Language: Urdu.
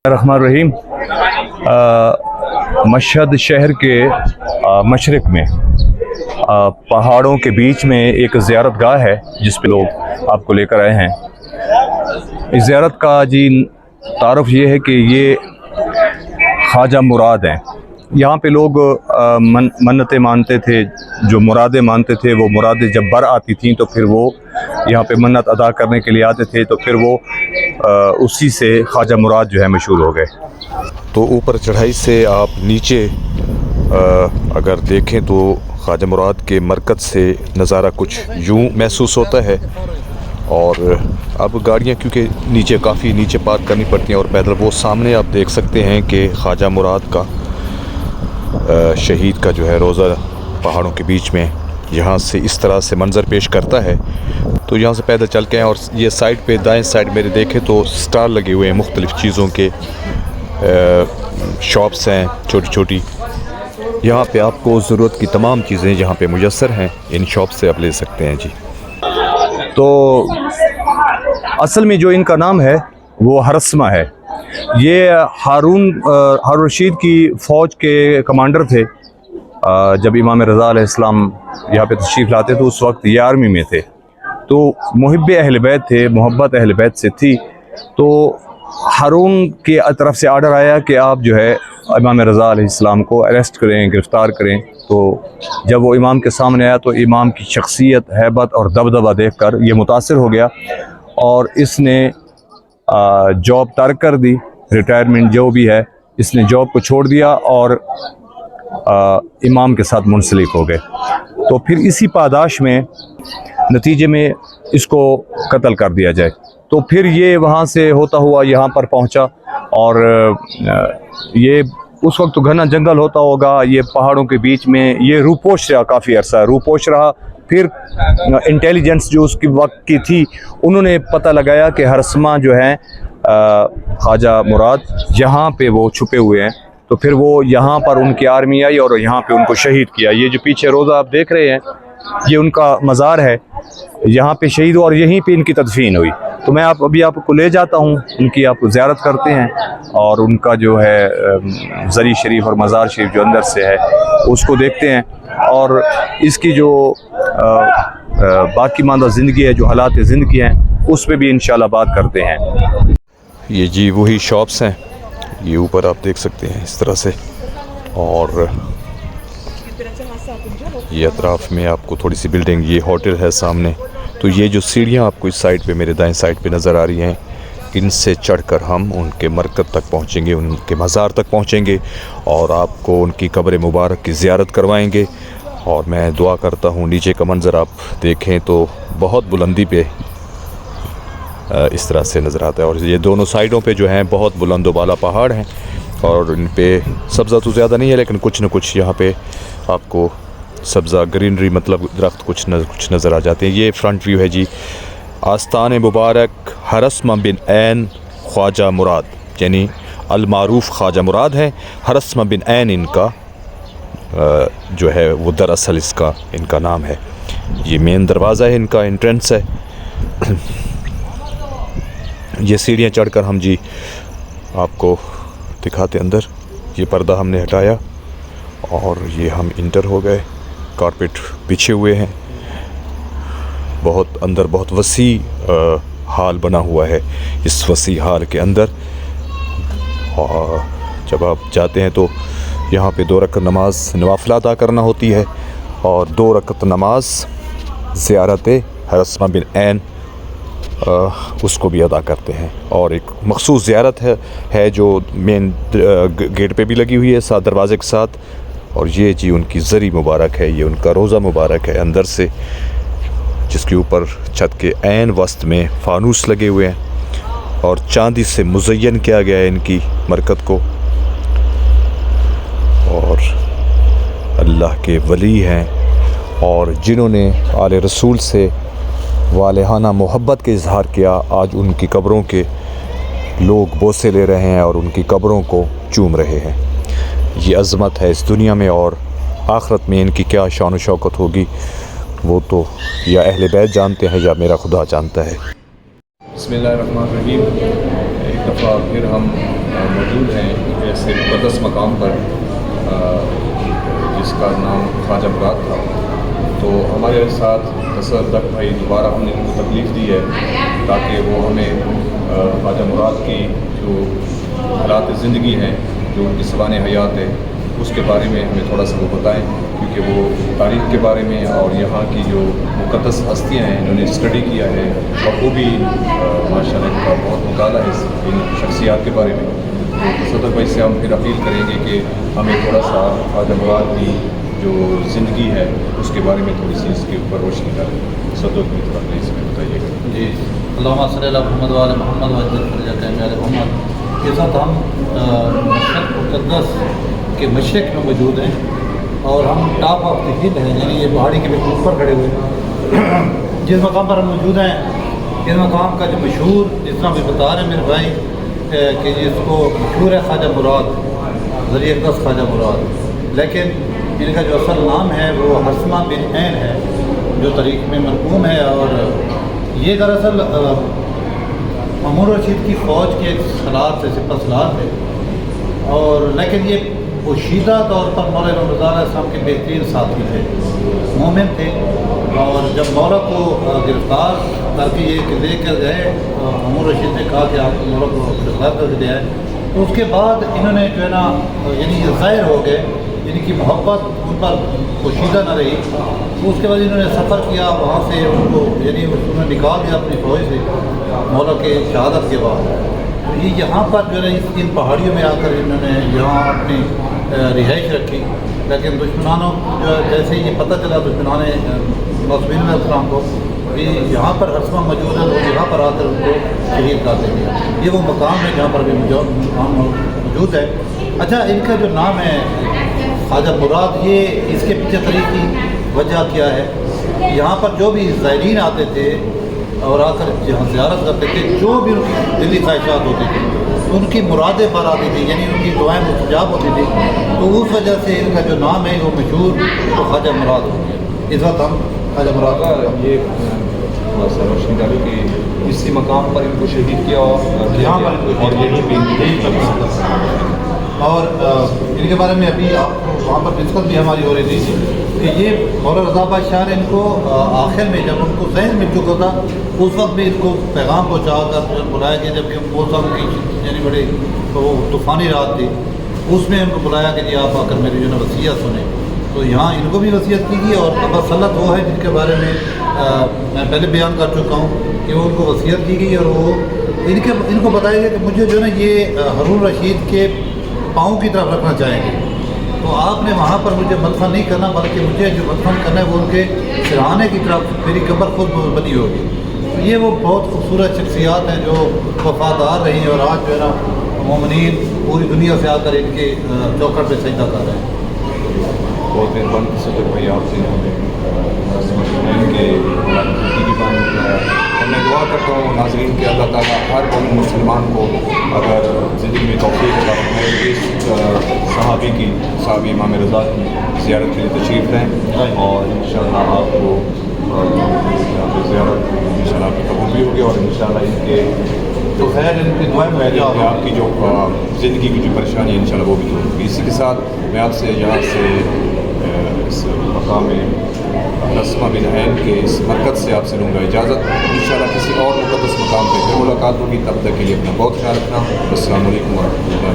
الرحمن الرحیم۔ مشہد شہر کے مشرق میں پہاڑوں کے بیچ میں ایک زیارت گاہ ہے جس پہ لوگ آپ کو لے کر آئے ہیں۔ اس زیارت کا تعارف یہ ہے کہ یہ خواجہ مراد ہیں۔ یہاں پہ لوگ منتیں مانتے تھے، جو مرادیں مانتے تھے، وہ مرادیں جب بر آتی تھیں تو پھر وہ یہاں پہ منت ادا کرنے کے لیے آتے تھے، تو پھر وہ اسی سے خواجہ مراد جو ہے مشہور ہو گئے۔ تو اوپر چڑھائی سے آپ نیچے اگر دیکھیں تو خواجہ مراد کے مرکز سے نظارہ کچھ یوں محسوس ہوتا ہے، اور اب گاڑیاں کیونکہ نیچے کافی نیچے پارک کرنی پڑتی ہیں اور پیدل وہ سامنے آپ دیکھ سکتے ہیں کہ خواجہ مراد کا شہید کا جو ہے روضہ پہاڑوں کے بیچ میں یہاں سے اس طرح سے منظر پیش کرتا ہے۔ تو یہاں سے پیدل چل کے ہیں، اور یہ سائڈ پہ دائیں سائڈ میرے دیکھیں تو سٹال لگے ہوئے ہیں مختلف چیزوں کے، شاپس ہیں چھوٹی چھوٹی۔ یہاں پہ آپ کو ضرورت کی تمام چیزیں یہاں پہ میسر ہیں، ان شاپ سے آپ لے سکتے ہیں جی۔ تو اصل میں جو ان کا نام ہے وہ ہرسمہ ہے۔ یہ ہارون رشید کی فوج کے کمانڈر تھے۔ جب امام رضا علیہ السلام یہاں پہ تشریف لاتے تو اس وقت یہ آرمی میں تھے، تو محب اہل بیت تھے، محبت اہل بیت سے تھی۔ تو ہارون کی طرف سے آرڈر آیا کہ آپ جو ہے امام رضا علیہ السلام کو اریسٹ کریں، گرفتار کریں۔ تو جب وہ امام کے سامنے آیا تو امام کی شخصیت، ہیبت اور دبدبہ دیکھ کر یہ متاثر ہو گیا، اور اس نے جاب ترک کر دی، ریٹائرمنٹ جو بھی ہے، اس نے جاب کو چھوڑ دیا اور امام کے ساتھ منسلک ہو گئے۔ تو پھر اسی پاداش میں نتیجے میں اس کو قتل کر دیا جائے۔ تو پھر یہ وہاں سے ہوتا ہوا یہاں پر پہنچا، اور یہ اس وقت تو گھنا جنگل ہوتا ہوگا، یہ پہاڑوں کے بیچ میں یہ روپوش رہا، کافی عرصہ روپوش رہا۔ پھر انٹیلیجنس جو اس کی وقت کی تھی، انہوں نے پتہ لگایا کہ ہرسمہ جو ہیں خواجہ مراد یہاں پہ وہ چھپے ہوئے ہیں، تو پھر وہ یہاں پر ان کی آرمی آئی اور یہاں پہ ان کو شہید کیا۔ یہ جو پیچھے روضہ آپ دیکھ رہے ہیں یہ ان کا مزار ہے، یہاں پہ شہید ہوا اور یہیں پہ ان کی تدفین ہوئی۔ تو میں ابھی آپ کو لے جاتا ہوں، ان کی آپ کو زیارت کرتے ہیں، اور ان کا جو ہے زری شریف اور مزار شریف جو اندر سے ہے اس کو دیکھتے ہیں، اور اس کی جو باقی ماندہ زندگی ہے، جو حالات زندگی ہیں، اس پہ بھی انشاءاللہ بات کرتے ہیں۔ یہ جی وہی شاپس ہیں، یہ اوپر آپ دیکھ سکتے ہیں اس طرح سے، اور یہ اطراف میں آپ کو تھوڑی سی بلڈنگ، یہ ہوٹل ہے سامنے۔ تو یہ جو سیڑھیاں آپ کو اس سائڈ پہ میرے دائیں سائڈ پہ نظر آ رہی ہیں، ان سے چڑھ کر ہم ان کے مرکز تک پہنچیں گے، ان کے مزار تک پہنچیں گے، اور آپ کو ان کی قبر مبارک کی زیارت کروائیں گے۔ اور میں دعا کرتا ہوں نیچے کا منظر آپ دیکھیں تو بہت بلندی پہ اس طرح سے نظر آتا ہے، اور یہ دونوں سائڈوں پہ جو ہیں بہت بلند و بالا پہاڑ ہیں، اور ان پہ سبزہ تو زیادہ نہیں ہے لیکن کچھ نہ کچھ یہاں پہ آپ کو سبزہ گرینری، مطلب درخت کچھ نظر آ جاتے ہیں۔ یہ فرنٹ ویو ہے جی آستان مبارک ہرسمہ بن عین خواجہ مراد، یعنی المعروف خواجہ مراد ہیں، ہرسمہ بن عین ان کا جو ہے وہ دراصل اس کا ان کا نام ہے۔ یہ مین دروازہ ہے، ان کا انٹرنس ہے۔ یہ سیڑھیاں چڑھ کر ہم جی آپ کو دکھاتے اندر، یہ پردہ ہم نے ہٹایا اور یہ ہم انٹر ہو گئے، کارپیٹ بچھے ہوئے ہیں، بہت اندر بہت وسیع ہال بنا ہوا ہے۔ اس وسیع ہال کے اندر اور جب آپ جاتے ہیں تو یہاں پہ 2 رکعت نماز نوافلہ ادا کرنا ہوتی ہے، اور 2 رکعت نماز زیارت ہرسمہ بن عین اس کو بھی ادا کرتے ہیں، اور ایک مخصوص زیارت ہے جو مین گیٹ پہ بھی لگی ہوئی ہے ساتھ دروازے کے ساتھ، اور یہ جی ان کی زری مبارک ہے، یہ ان کا روضہ مبارک ہے اندر سے، جس کے اوپر چھت کے عین وسط میں فانوس لگے ہوئے ہیں، اور چاندی سے مزین کیا گیا ہے ان کی مرکز کو، اور اللہ کے ولی ہیں، اور جنہوں نے آل رسول سے والہانہ محبت کے اظہار کیا، آج ان کی قبروں کے لوگ بوسے لے رہے ہیں اور ان کی قبروں کو چوم رہے ہیں۔ یہ عظمت ہے اس دنیا میں، اور آخرت میں ان کی کیا شان و شوکت ہوگی وہ تو یا اہل بیت جانتے ہیں یا میرا خدا جانتا ہے۔ بسم اللہ الرحمن الرحیم۔ ایک دفعہ پھر ہم موجود ہیں ایسے مقدس مقام پر جس کا نام خواجہ مراد تھا. تو ہمارے ساتھ تصدق بھائی دوبارہ ہم نے ان کو تکلیف دی ہے تاکہ وہ ہمیں خواجہ مراد کی جو حالات زندگی ہیں, جو ان کی سوانح حیات ہے, اس کے بارے میں ہمیں تھوڑا سا وہ بتائیں, کیونکہ وہ تاریخ کے بارے میں اور یہاں کی جو مقدس ہستیاں ہیں انہوں نے اسٹڈی کیا ہے بخوبی ماشاء اللہ ان کا بہت مطالعہ ہے ان شخصیات کے بارے میں. تو صدق بھائی سے ہم پھر اپیل کریں گے کہ ہمیں تھوڑا سا خواجہ مراد کی جو زندگی ہے اس کے بارے میں تھوڑی سی اس کے اوپر روشنی ڈالیں. صدق بھی تھوڑا اس میں بتائیے گا. جی, اللہم صلی علی محمد وعلی محمد وعلی محمد. اس وقت ہم مشرق مقدس کے مشرق میں موجود ہیں اور ہم ٹاپ آف دی ہل ہیں, یعنی یہ پہاڑی کے بالکل اوپر کھڑے ہوئے ہیں. جس مقام پر ہم موجود ہیں اس مقام کا جو مشہور, جس طرح بھی بتا رہے ہیں میرے بھائی کہ جس کو مشہور ہے خواجہ مراد, ذریعہ اقدس خواجہ مراد, لیکن ان کا جو اصل نام ہے وہ ہرثمہ بن عین ہے جو تاریخ میں مرقوم ہے. اور یہ دراصل مامون رشید کی فوج کے ایک سالار سے, سپہ سالار تھے, اور لیکن یہ پوشیدہ طور پر مولانا رضا علیہ السلام کے بہترین ساتھی تھے, مومن تھے. اور جب مولا کو گرفتار کر کے یہ لے کر گئے, مامون رشید نے کہا کہ آپ مولا کو گرفتار کر کے لے آئے, تو اس کے بعد انہوں نے جو ہے نا یعنی یہ ظاہر ہو گئے, یعنی کہ محبت ان پر پوشیدہ نہ رہی. تو اس کے بعد انہوں نے سفر کیا وہاں سے, ان کو یعنی انہوں نے نکال دیا اپنی فوج سے مولا کے شہادت کے بعد. یہ یہاں پر جو ہے ان پہاڑیوں میں آ کر انہوں نے یہاں اپنی رہائش رکھی. لیکن دشمنانوں جو جیسے یہ پتہ چلا دشمنان معصومین علیہ السلام کو کہ یہاں پر ہرثمہ موجود ہے, تو یہاں پر آ کر ان کو شہید کر دیں گے. یہ وہ مقام ہے جہاں پر بھی مقام موجود ہے. اچھا, ان کا جو نام ہے خواجہ مراد, یہ اس کے پیچھے تاریخی وجہ کیا ہے؟ یہاں پر جو بھی زائرین آتے تھے اور آ کر جہاں زیارت کرتے تھے, جو بھی ان کی دلی خواہشات ہوتی تھیں, ان کی مرادیں پر آتی تھیں, یعنی ان کی دعائیں مستجاب ہوتی تھیں, تو اس وجہ سے ان کا جو نام ہے وہ مشہور تو خواجہ مراد ہو گیا. اس وقت ہم خواجہ مراد کا یہ تھوڑا سا روشنی ڈالی کہ اسی مقام پر ان کو شہید کیا یہاں پر اور یہیں پہ اور ان کے بارے میں ابھی آپ وہاں پر ڈسکس بھی ہماری ہو رہی تھی کہ یہ مولانا رضا بادشاہ نے ان کو آخر میں جب ان کو ذہن مل چکا تھا اس وقت بھی ان کو پیغام پہنچا کر بلایا گیا, جبکہ موسم کی یعنی بڑی طوفانی رات تھی, اس میں ان کو بلایا کہ جی آپ آ کر میری جو ہے وصیت سنیں. تو یہاں ان کو بھی وصیت کی گئی, اور ابا سلط وہ ہے جن کے بارے میں میں پہلے بیان کر چکا ہوں کہ وہ ان کو وصیت کی گئی, اور وہ ان کو بتایا گیا کہ مجھے جو ہے نا یہ ہارون رشید کے پاؤں کی طرف رکھنا چاہیں گے. تو آپ نے وہاں پر مجھے مدفن نہیں کرنا, بلکہ مجھے جو مدفن کرنا ہے وہ ان کے سرہانے کی طرف میری قبر خود بنی ہوگی. تو یہ وہ بہت خوبصورت شخصیات ہیں جو وفادار رہی ہیں, اور آج جو ہے نا مومنین پوری دنیا سے آ کر ان کے چوکھٹ پہ سجدہ کر رہے ہیں. بہت مہربانی صدق بھائی آپ سے ہمیں کے اور میں دعا کرتا ہوں ناظرین کہ اللہ تعالیٰ ہر مومن مسلمان کو اگر زندگی میں توفیق عطا فرمائے اس صحابی امام رضا کی زیارت کے لیے تشریف لیں, اور انشاءاللہ آپ کو یہاں پہ زیارت انشاءاللہ آپ کی قبول بھی ہوگی, اور انشاءاللہ ان کے تو خیر ان کی دعائیں میں آپ کی جو زندگی کی جو پریشانی ہے انشاءاللہ وہ بھی دور ہوگی. اسی کے ساتھ میں آپ سے یہاں سے اس مقام ہرثمہ بن عین کے اس مرکز سے آپ سے لوں گا اجازت. انشاءاللہ کسی اور مقدس مقام پہ پھر ملاقات ہوگی, تب تک کے لیے اپنا بہت خیال رکھنا. السلام علیکم ورحمۃ اللہ.